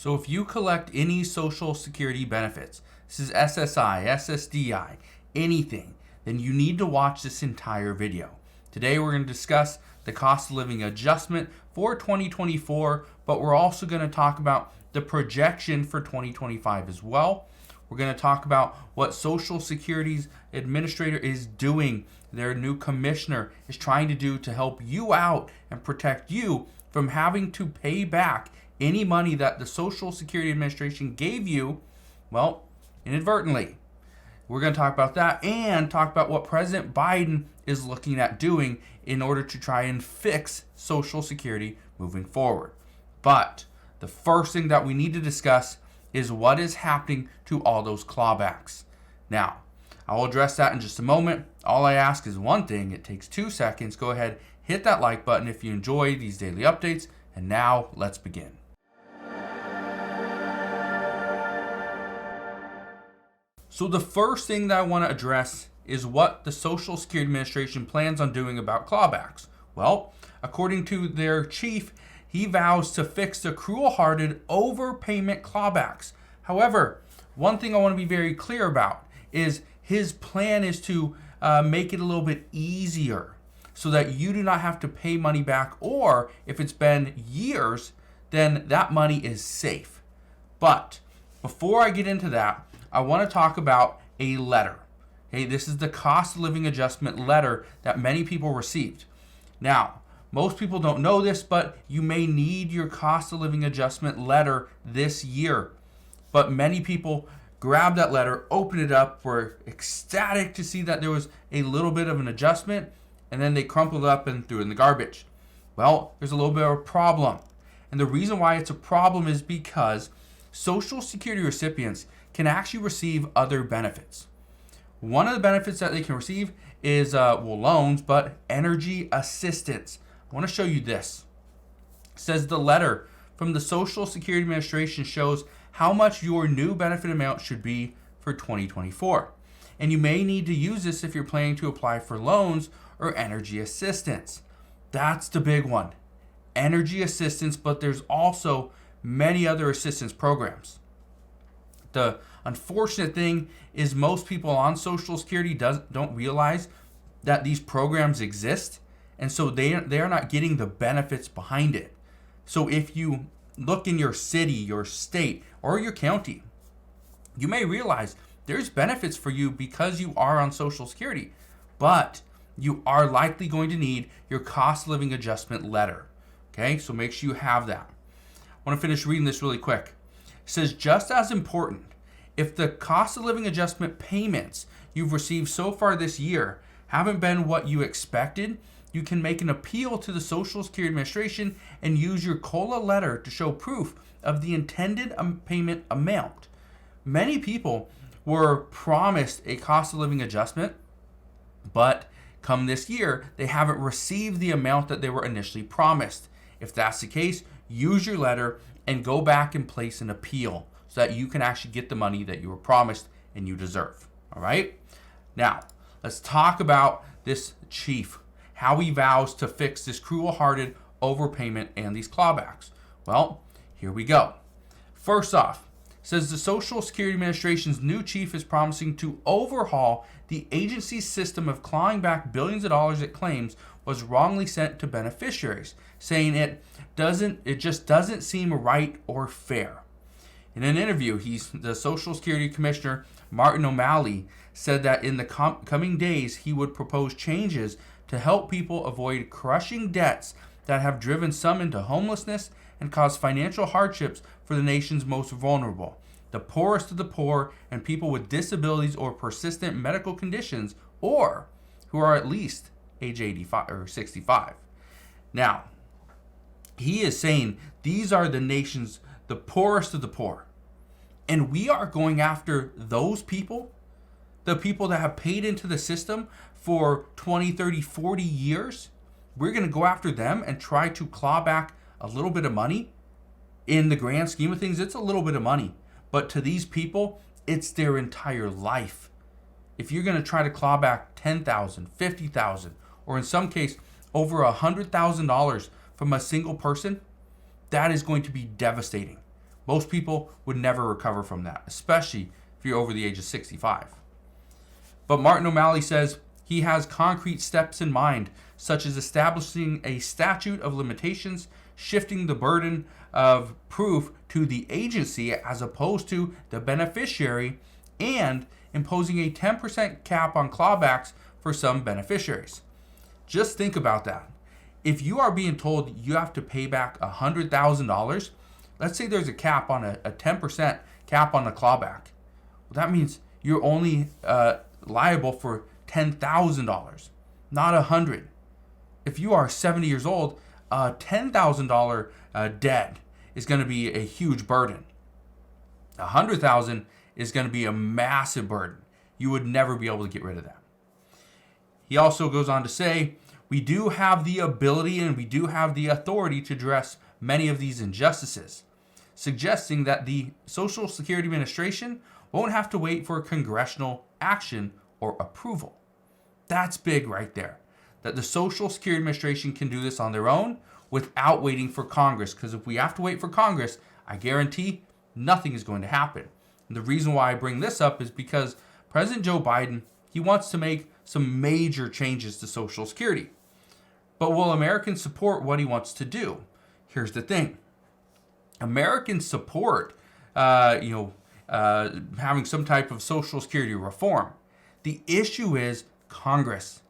So if you collect any Social Security benefits, this is SSI, SSDI, anything, then you need to watch this entire video. Today we're going to discuss the cost of living adjustment for 2024, but we're also going to talk about the projection for 2025 as well. We're going to talk about what Social Security's administrator is doing, their new commissioner is trying to do to help you out and protect you from having to pay back any money that the Social Security Administration gave you, well, inadvertently. We're going to talk about that and talk about what President Biden is looking at doing in order to try and fix Social Security moving forward. But the first thing that we need to discuss is what is happening to all those clawbacks. Now, I will address that in just a moment. All I ask is one thing. It takes 2 seconds. Go ahead, hit that like button if you enjoy these daily updates. And now, let's begin. So the first thing that I want to address is what the Social Security Administration plans on doing about clawbacks. Well, according to their chief, he vows to fix the cruel-hearted overpayment clawbacks. However, one thing I want to be very clear about is his plan is to make it a little bit easier so that you do not have to pay money back, or if it's been years, then that money is safe. But before I get into that, I want to talk about a letter. Okay, this is the cost of living adjustment letter that many people received. Now, most people don't know this, but you may need your cost of living adjustment letter this year. But many people grabbed that letter, opened it up, were ecstatic to see that there was a little bit of an adjustment, and then they crumpled it up and threw it in the garbage. Well, there's a little bit of a problem. And the reason why it's a problem is because Social Security recipients can actually receive other benefits. One of the benefits that they can receive is loans, but energy assistance. I want to show you this. It says the letter from the Social Security Administration shows how much your new benefit amount should be for 2024. And you may need to use this if you're planning to apply for loans or energy assistance. That's the big one. Energy assistance, but there's also many other assistance programs. The unfortunate thing is most people on Social Security don't realize that these programs exist, and so they are not getting the benefits behind it. So if you look in your city, your state, or your county, you may realize there's benefits for you because you are on Social Security, but you are likely going to need your cost of living adjustment letter. Okay, so make sure you have that. I want to finish reading this really quick. It says, just as important, if the cost of living adjustment payments you've received so far this year haven't been what you expected, you can make an appeal to the Social Security Administration and use your COLA letter to show proof of the intended payment amount. Many people were promised a cost of living adjustment, but come this year, they haven't received the amount that they were initially promised. If that's the case, use your letter and go back and place an appeal so that you can actually get the money that you were promised and you deserve. All right? Now, let's talk about this chief, how he vows to fix this cruel-hearted overpayment and these clawbacks. Well, here we go. First off, it says the Social Security Administration's new chief is promising to overhaul the agency's system of clawing back billions of dollars it claims was wrongly sent to beneficiaries, saying it just doesn't seem right or fair. In an interview, the Social Security Commissioner, Martin O'Malley, said that in the coming days, he would propose changes to help people avoid crushing debts that have driven some into homelessness and caused financial hardships for the nation's most vulnerable, the poorest of the poor, and people with disabilities or persistent medical conditions, or who are at least age 85 or 65. Now, he is saying these are the poorest of the poor. And we are going after those people, the people that have paid into the system for 20, 30, 40 years. We're going to go after them and try to claw back a little bit of money. In the grand scheme of things, it's a little bit of money. But to these people, it's their entire life. If you're going to try to claw back $10,000, $50,000, or in some case, over $100,000 from a single person, that is going to be devastating. Most people would never recover from that, especially if you're over the age of 65. But Martin O'Malley says he has concrete steps in mind, such as establishing a statute of limitations, shifting the burden of proof to the agency as opposed to the beneficiary, and imposing a 10% cap on clawbacks for some beneficiaries. Just think about that. If you are being told you have to pay back $100,000, let's say there's a cap on a 10% cap on the clawback. Well, that means you're only liable for $10,000, not $100,000. If you are 70 years old, a $10,000 debt is going to be a huge burden. $100,000 is going to be a massive burden. You would never be able to get rid of that. He also goes on to say, we do have the ability and we do have the authority to address many of these injustices, suggesting that the Social Security Administration won't have to wait for congressional action or approval. That's big right there, that the Social Security Administration can do this on their own without waiting for Congress, because if we have to wait for Congress, I guarantee nothing is going to happen. And the reason why I bring this up is because President Joe Biden, he wants to make some major changes to Social Security. But will Americans support what he wants to do? Here's the thing. Americans support, having some type of Social Security reform. The issue is Congress.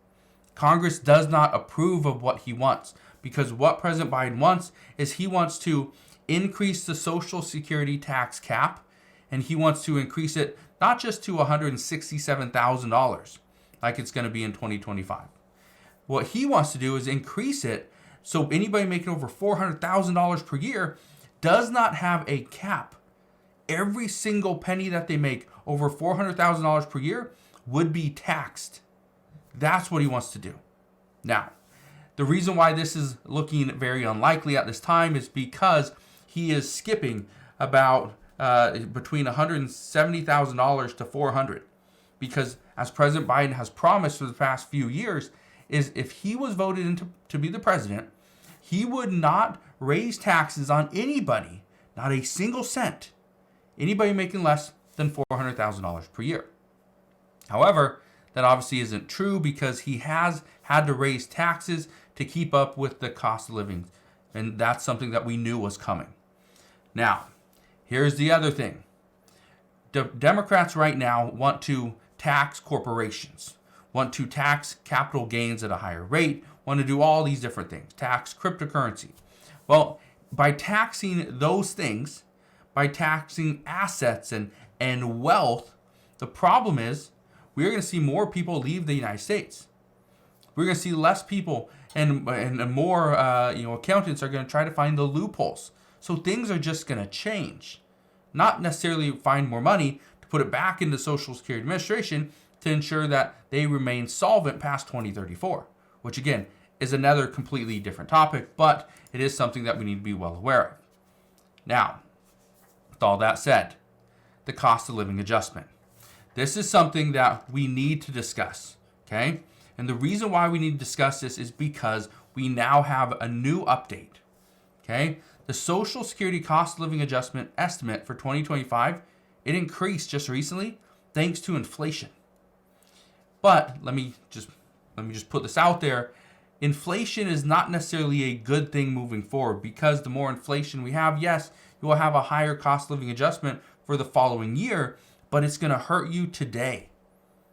Congress does not approve of what he wants, because what President Biden wants is he wants to increase the Social Security tax cap, and he wants to increase it not just to $167,000 like it's going to be in 2025. What he wants to do is increase it so anybody making over $400,000 per year does not have a cap. Every single penny that they make over $400,000 per year would be taxed. That's what he wants to do. Now, the reason why this is looking very unlikely at this time is because he is skipping about between $170,000 to $400,000. Because as President Biden has promised for the past few years, is if he was voted in to be the president, he would not raise taxes on anybody, not a single cent, anybody making less than $400,000 per year. However, that obviously isn't true because he has had to raise taxes to keep up with the cost of living. And that's something that we knew was coming. Now, here's the other thing. Democrats right now want to tax corporations, want to tax capital gains at a higher rate, want to do all these different things, tax cryptocurrency. Well, by taxing those things, by taxing assets and wealth, the problem is we're going to see more people leave the United States. We're going to see less people and more accountants are going to try to find the loopholes. So things are just going to change. Not necessarily find more money to put it back into the Social Security Administration to ensure that they remain solvent past 2034, which again is another completely different topic, but it is something that we need to be well aware of. Now, with all that said, the cost of living adjustment. This is something that we need to discuss, okay? And the reason why we need to discuss this is because we now have a new update, okay? The Social Security cost of living adjustment estimate for 2025, it increased just recently thanks to inflation. But let me just put this out there. Inflation is not necessarily a good thing moving forward, because the more inflation we have, yes, you will have a higher cost of living adjustment for the following year, but it's going to hurt you today.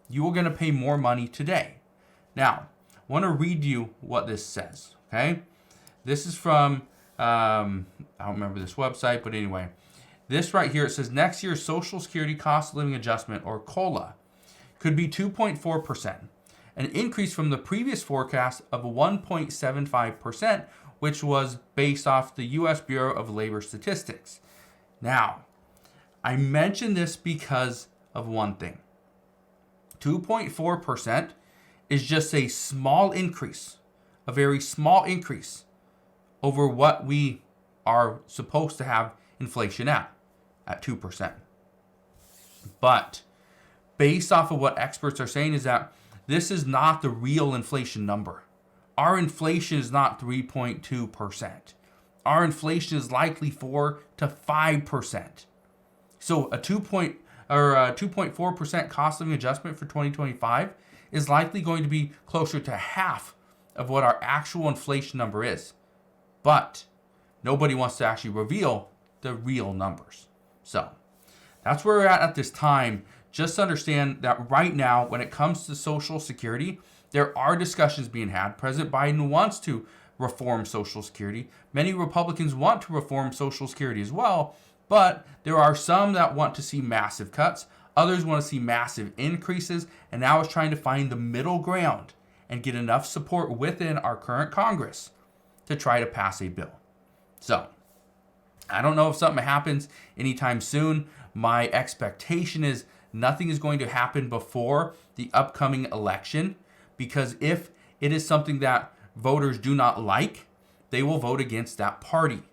You are going to pay more money today. Now, I want to read you what this says, okay? This is from, I don't remember this website, but anyway. This right here, it says next year's Social Security cost of living adjustment, or COLA, could be 2.4%, an increase from the previous forecast of 1.75%, which was based off the U.S. Bureau of Labor Statistics. Now, I mention this because of one thing. 2.4% is just a small increase, a very small increase over what we are supposed to have inflation at 2%. But based off of what experts are saying is that this is not the real inflation number. Our inflation is not 3.2%. our inflation is likely 4 to 5%. So a 2.4% cost of living adjustment for 2025 is likely going to be closer to half of what our actual inflation number is. But nobody wants to actually reveal the real numbers. So that's where we're at this time. Just understand that right now, when it comes to Social Security, there are discussions being had. President Biden wants to reform Social Security. Many Republicans want to reform Social Security as well, but there are some that want to see massive cuts. Others want to see massive increases, and now it's trying to find the middle ground and get enough support within our current Congress to try to pass a bill. So, I don't know if something happens anytime soon. My expectation is nothing is going to happen before the upcoming election, because if it is something that voters do not like, they will vote against that party.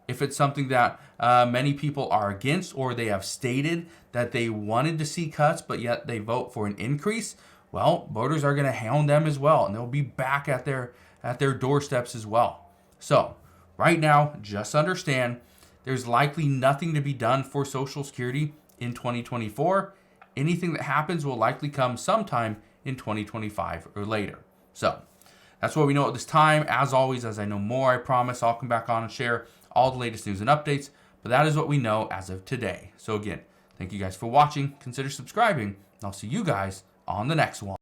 If it's something that many people are against, or they have stated that they wanted to see cuts, but yet they vote for an increase, well, voters are going to hound them as well, and they'll be back at their doorsteps as well. So right now, just understand there's likely nothing to be done for Social Security in 2024. Anything that happens will likely come sometime in 2025 or later. So that's what we know at this time. As always, as I know more, I promise I'll come back on and share all the latest news and updates. But that is what we know as of today. So again, thank you guys for watching. Consider subscribing, and I'll see you guys on the next one.